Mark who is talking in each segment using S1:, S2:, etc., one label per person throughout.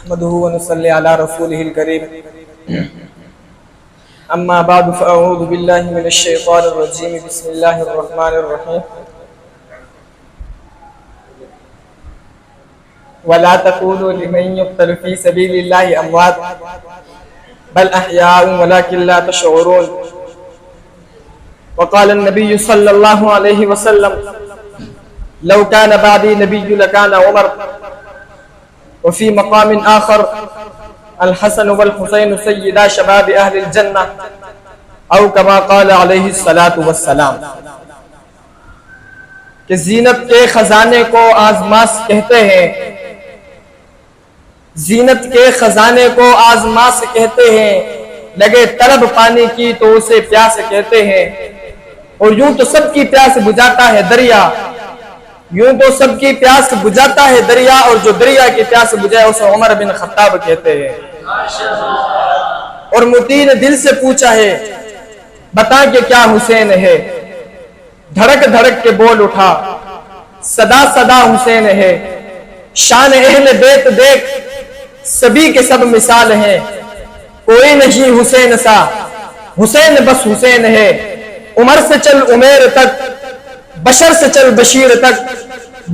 S1: نحمده ونصلي على رسوله الكريم اما بعد فاعوذ بالله من الشيطان الرجيم بسم الله الرحمن الرحيم ولا تقولوا لمن يقتل في سبيل الله اموات بل احياء ولكن لا تشعرون وقال النبي صلى الله عليه وسلم لو كان بعدي نبي لكان عمر وفي مقام آخر الحسن والحسين سيدا شباب أهل الجنة او كما قال علیہ الصلاۃ والسلام کہ زینت کے خزانے کو آزماس کہتے ہیں، زینت کے خزانے کو آزماس کہتے ہیں، لگے طلب پانی کی تو اسے پیاس کہتے ہیں، اور یوں تو سب کی پیاس بجھاتا ہے دریا، یوں تو سب کی پیاس بجھاتا ہے دریا، اور جو دریا کی پیاس بجھائے اسے عمر بن خطاب کہتے ہیں۔ اور متی نے دل سے پوچھا ہے بتا کہ کیا حسین ہے، دھڑک دھڑک کے بول اٹھا صدا صدا حسین ہے، شان اہل بیت دیکھ سبھی کے سب مثال ہیں، کوئی نہیں حسین سا حسین بس حسین ہے، عمر سے چل عمیر تک بشر سے چل بشیر تک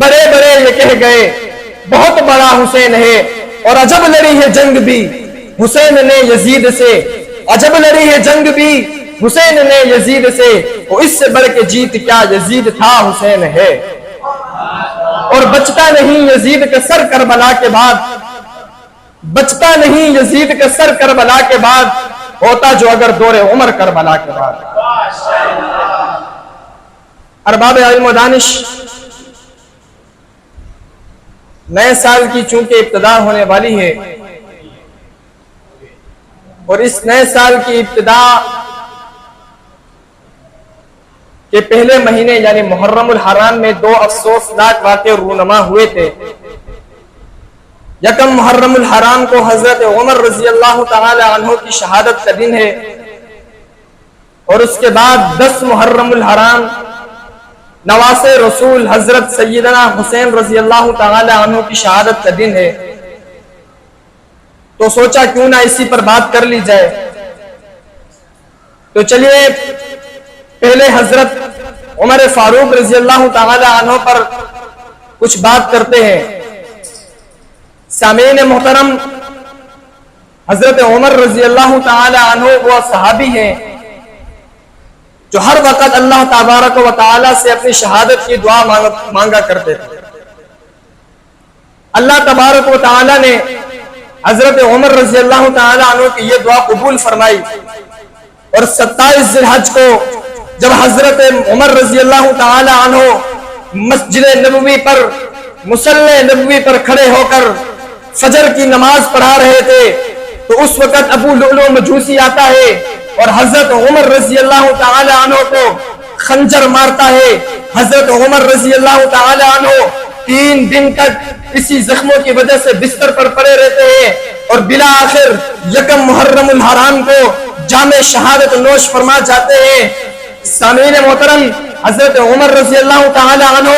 S1: بڑے بڑے یہ کہہ گئے بہت بڑا حسین ہے، اور عجب لڑی ہے جنگ بھی حسین نے یزید سے، عجب لڑی ہے جنگ بھی حسین نے یزید سے، اور اس سے بڑھ کے جیت کیا یزید تھا حسین ہے، اور بچتا نہیں یزید کا سر کربلا کے بعد، بچتا نہیں یزید کا سر کربلا کے بعد، ہوتا جو اگر دور عمر کربلا کے بعد۔ ارباب علم و دانش، نئے سال کی چونکہ ابتدا ہونے والی ہے، اور اس نئے سال کی ابتدا کے پہلے مہینے یعنی محرم الحرام میں دو افسوسناک واقعے رونما ہوئے تھے۔ یکم محرم الحرام کو حضرت عمر رضی اللہ تعالی عنہ کی شہادت کا دن ہے، اور اس کے بعد 10 محرم الحرام نواسے رسول حضرت سیدنا حسین رضی اللہ تعالی عنہ کی شہادت کا دن ہے، تو سوچا کیوں نہ اسی پر بات کر لی جائے۔ تو چلیے پہلے حضرت عمر فاروق رضی اللہ تعالی عنہ پر کچھ بات کرتے ہیں۔ سامعین محترم، حضرت عمر رضی اللہ تعالی عنہ وہ صحابی ہیں جو ہر وقت اللہ تبارک و تعالی سے اپنی شہادت کی دعا مانگا کرتے تھے۔ اللہ تبارک و تعالی نے حضرت عمر رضی اللہ تعالی عنہ کی یہ دعا قبول فرمائی، اور 27 ذی الحج کو جب حضرت عمر رضی اللہ تعالی عنہ مسجد نبوی پر مصلی نبوی پر کھڑے ہو کر فجر کی نماز پڑھا رہے تھے، تو اس وقت ابو لؤلؤ مجوسی آتا ہے اور حضرت عمر رضی اللہ تعالی عنہ کو خنجر مارتا ہے۔ حضرت عمر رضی اللہ تعالی عنہ 3 دن تک اسی زخموں کی وجہ سے بستر پر پڑے رہتے ہیں، اور بلا آخر یکم محرم الحرام کو جامع شہادت نوش فرما جاتے ہیں۔ سامعین محترم، حضرت عمر رضی اللہ تعالی عنہ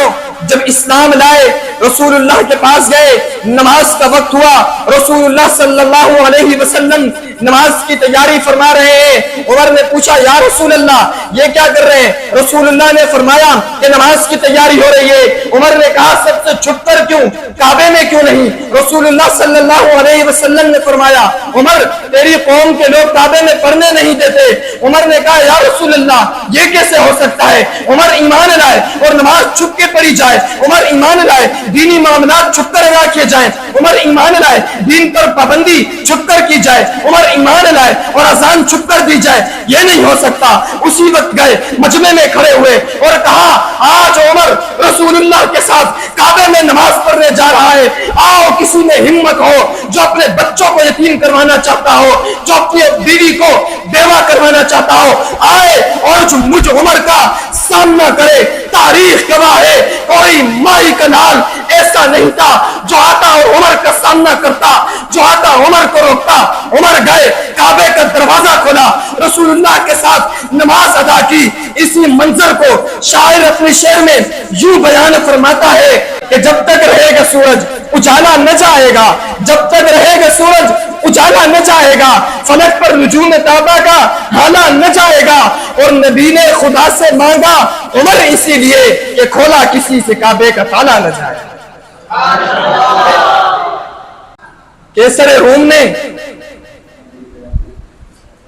S1: جب اسلام لائے، رسول اللہ کے پاس گئے، نماز کا وقت ہوا، رسول اللہ صلی اللہ علیہ وسلم نماز کی تیاری فرما رہے ہیں۔ عمر نے پوچھا یا رسول اللہ یہ کیا کر رہے ہیں؟ رسول اللہ نے فرمایا کہ نماز کی تیاری ہو رہی ہے۔ عمر نے کہا سب سے چھپ کر کیوں، کعبے میں کیوں نہیں؟ رسول اللہ صلی اللہ علیہ وسلم نے فرمایا عمر تیری قوم کے لوگ کعبے میں پڑھنے نہیں دیتے۔ عمر نے کہا یا رسول اللہ یہ کیسے ہو سکتا ہے؟ عمر ایمان لائے اور نماز چھپ کے پڑھی جائے، عمر ایمان لائے دینی معاملات چھپ کر ادا کیے جائیں، عمر ایمان لائے دین پر پابندی چھپ کر کی جائے، عمر ایمان لائے اور اذان چھپ کر دی جائے، یہ نہیں ہو سکتا۔ اسی وقت گئے مجمع میں کھڑے ہوئے اور کہا آج عمر رسول اللہ کے ساتھ کعبے میں نماز پڑھنے جا رہا ہے، آؤ کسی میں ہمت ہو جو اپنے بچوں کو یتیم کروانا چاہتا ہو، جو اپنی بیوی کو بیوہ کروانا چاہتا ہو، آئے اور جو مجھ عمر کا سامنا کرے۔ تاریخ گواہ ہے کوئی مائی کا نال ایسا نہیں تھا جو آتا اور عمر کا سامنا کرتا، جو آتا عمر کو روکتا۔ عمر گئے، کعبے کا دروازہ کھولا، رسول اللہ کے ساتھ نماز ادا کی۔ اسی منظر کو شاعر اپنے شعر میں یوں بیان فرماتا ہے کہ جب تک رہے گا سورج اجالا نہ جائے گا، جب تک رہے گا سورج اجالا نہ جائے گا، فلک پر نجوم تابا کا حالا نہ جائے گا۔ اور نبی نے خدا سے مانگا عمر اسی لیے کہ کھولا کسی سے کعبے کا تالا نہ جائے۔ کیسر روم نے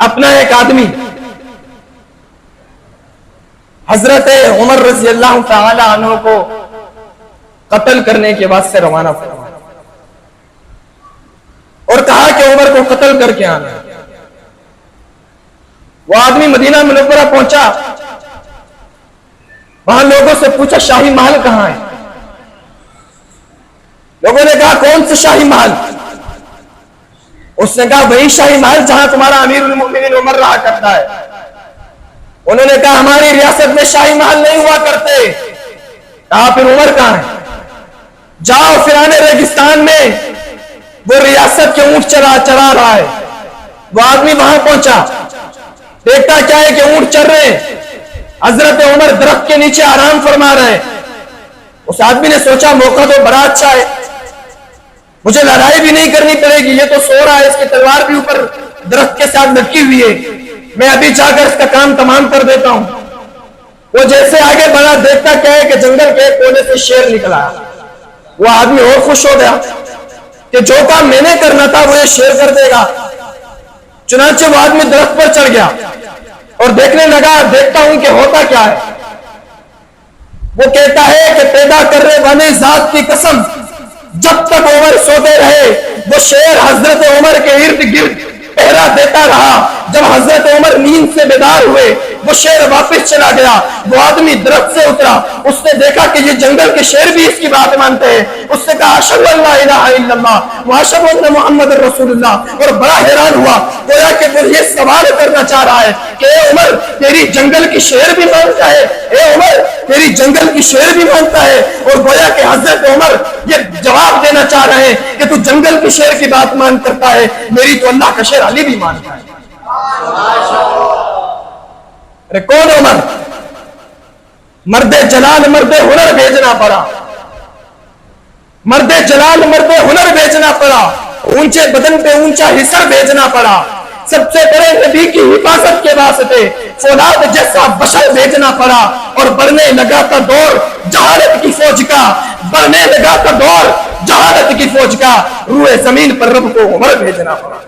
S1: اپنا ایک آدمی حضرت عمر رضی اللہ تعالی عنہ کو قتل کرنے کے واسطے روانہ فرمایا اور کہا کہ عمر کو قتل کر کے آنا۔ وہ آدمی مدینہ منورہ پہنچا، وہاں لوگوں سے پوچھا شاہی محل کہاں ہے؟ لوگوں نے کہا کون سے شاہی محل؟ اس نے کہا وہی شاہی محل جہاں تمہارا امیر المؤمنین عمر رہا کرتا ہے۔ انہوں نے کہا ہماری ریاست میں شاہی محل نہیں ہوا کرتے۔ کہا پھر عمر کہاں ہے؟ جاؤ فیران ریگستان میں وہ ریاست کے اونٹ چرا رہا ہے۔ وہ آدمی وہاں پہنچا، دیکھتا کیا ہے کہ اونٹ چر رہے ہیں، حضرت عمر درخت کے نیچے آرام فرما رہے ہیں۔ اس آدمی نے سوچا موقع تو بڑا اچھا ہے، مجھے لڑائی بھی نہیں کرنی پڑے گی، یہ تو سو رہا ہے، اس کی تلوار بھی اوپر درخت کے ساتھ لٹکی ہوئی ہے، میں ابھی جا کر اس کا کام تمام کر دیتا ہوں۔ وہ جیسے آگے بڑھا، دیکھتا کیا ہے کہ جنگل کے کونے سے شیر نکلا۔ وہ آدمی اور خوش ہو گیا کہ جو کام میں نے کرنا تھا وہ یہ شیر کر دے گا۔ چنانچہ وہ آدمی درخت پر چڑھ گیا اور دیکھنے لگا، دیکھتا ہوں کہ ہوتا کیا ہے۔ وہ کہتا ہے کہ پیدا کرنے والے ذات کی قسم، جب تک عمر سوتے رہے وہ شیر حضرت عمر کے ارد گرد پہرا دیتا رہا۔ جب حضرت عمر نیند سے بیدار ہوئے وہ شیر واپس چلا گیا۔ وہ آدمی درخت سے اترا، اس نے دیکھا کہ یہ جنگل کے شیر بھی اس کی بات مانتے ہیں۔ اس نے کہا اشہد ان لا الہ الا اللہ واشہد ان محمد رسول اللہ، اور بڑا حیران ہوا، گویا کہ وہ یہ سوال کرنا چاہ رہا ہے کہ اے عمر تیری جنگل کی شیر بھی مانتا ہے، اے عمر تیری جنگل کی شیر بھی مانتا ہے۔ اور گویا کہ حضرت عمر یہ جواب دینا چاہ رہے ہیں کہ تو جنگل کی شیر کی بات مان کرتا ہے، میری تو اللہ کا شیر علی بھی مانتا ہے۔ ارے کون عمر؟ مرد جلال مرد ہنر بھیجنا پڑا، مرد جلال مرد ہنر بھیجنا پڑا، اونچے بدن پہ اونچا حصہ بھیجنا پڑا، سب سے بڑے نبی کی حفاظت کے واسطے فولاد جیسا بشر بھیجنا پڑا، اور بڑھنے لگا تھا دور جہالت کی فوج کا، بڑھنے لگا تھا دور جہالت کی فوج کا، روئے زمین پر رب کو عمر بھیجنا پڑا۔